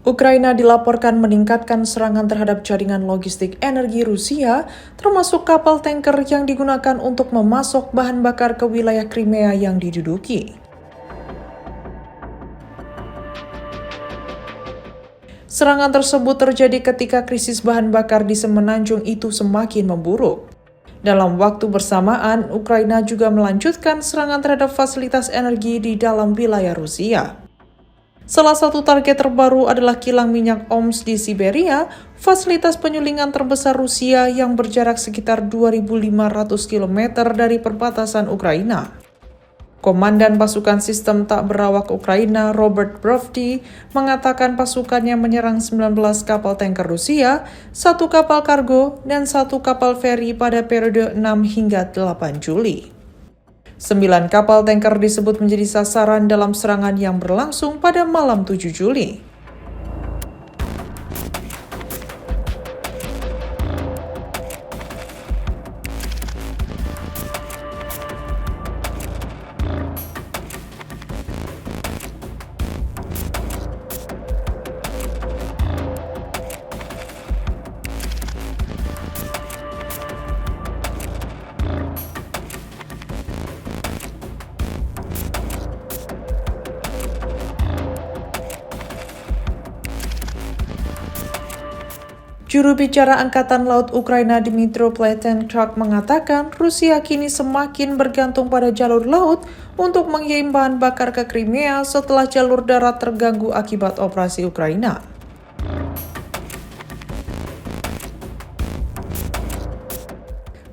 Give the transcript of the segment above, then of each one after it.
Ukraina dilaporkan meningkatkan serangan terhadap jaringan logistik energi Rusia, termasuk kapal tanker yang digunakan untuk memasok bahan bakar ke wilayah Crimea yang diduduki. Serangan tersebut terjadi ketika krisis bahan bakar di semenanjung itu semakin memburuk. Dalam waktu bersamaan, Ukraina juga melanjutkan serangan terhadap fasilitas energi di dalam wilayah Rusia. Salah satu target terbaru adalah kilang minyak Omsk di Siberia, fasilitas penyulingan terbesar Rusia yang berjarak sekitar 2.500 km dari perbatasan Ukraina. Komandan pasukan sistem tak berawak Ukraina, Robert Brovdi, mengatakan pasukannya menyerang 19 kapal tanker Rusia, 1 kapal kargo, dan 1 kapal feri pada periode 6 hingga 8 Juli. 9 kapal tanker disebut menjadi sasaran dalam serangan yang berlangsung pada malam 7 Juli. Juru bicara Angkatan Laut Ukraina Dmytro Pletenchuk mengatakan Rusia kini semakin bergantung pada jalur laut untuk mengirim bahan bakar ke Crimea setelah jalur darat terganggu akibat operasi Ukraina.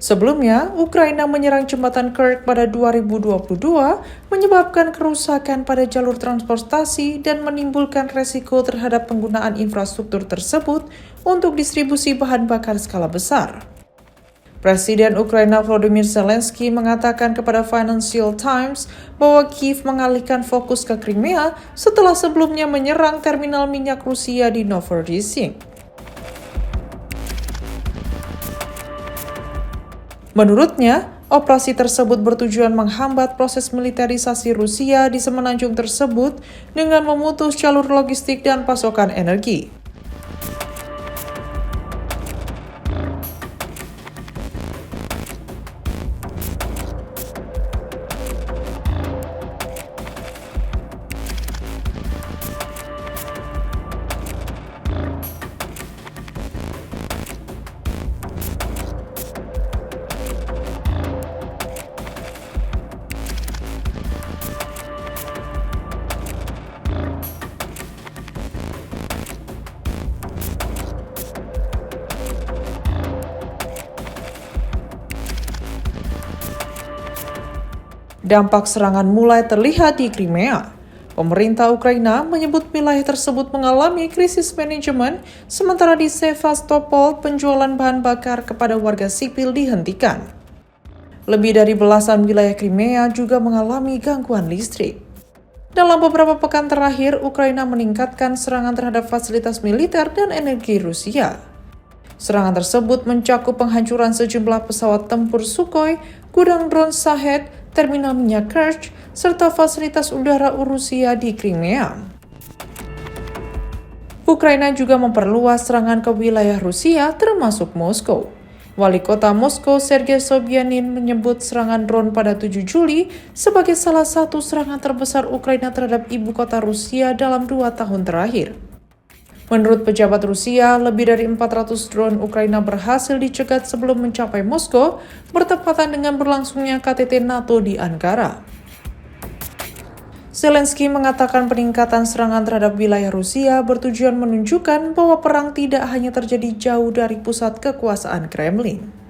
Sebelumnya, Ukraina menyerang jembatan Kerch pada 2022, menyebabkan kerusakan pada jalur transportasi dan menimbulkan resiko terhadap penggunaan infrastruktur tersebut untuk distribusi bahan bakar skala besar. Presiden Ukraina Volodymyr Zelensky mengatakan kepada Financial Times bahwa Kiev mengalihkan fokus ke Crimea setelah sebelumnya menyerang terminal minyak Rusia di Novorossiysk. Menurutnya, operasi tersebut bertujuan menghambat proses militerisasi Rusia di semenanjung tersebut dengan memutus jalur logistik dan pasokan energi. Dampak serangan mulai terlihat di Crimea. Pemerintah Ukraina menyebut wilayah tersebut mengalami krisis manajemen, sementara di Sevastopol penjualan bahan bakar kepada warga sipil dihentikan. Lebih dari belasan wilayah Crimea juga mengalami gangguan listrik. Dalam beberapa pekan terakhir, Ukraina meningkatkan serangan terhadap fasilitas militer dan energi Rusia. Serangan tersebut mencakup penghancuran sejumlah pesawat tempur Sukhoi, gudang drone Shahed, terminal minyak Kerch, serta fasilitas udara Rusia di Crimea. Ukraina juga memperluas serangan ke wilayah Rusia termasuk Moskow. Wali kota Moskow, Sergei Sobyanin, menyebut serangan drone pada 7 Juli sebagai salah satu serangan terbesar Ukraina terhadap ibu kota Rusia dalam 2 tahun terakhir. Menurut pejabat Rusia, lebih dari 400 drone Ukraina berhasil dicegat sebelum mencapai Moskow, bertepatan dengan berlangsungnya KTT NATO di Ankara. Zelensky mengatakan peningkatan serangan terhadap wilayah Rusia bertujuan menunjukkan bahwa perang tidak hanya terjadi jauh dari pusat kekuasaan Kremlin.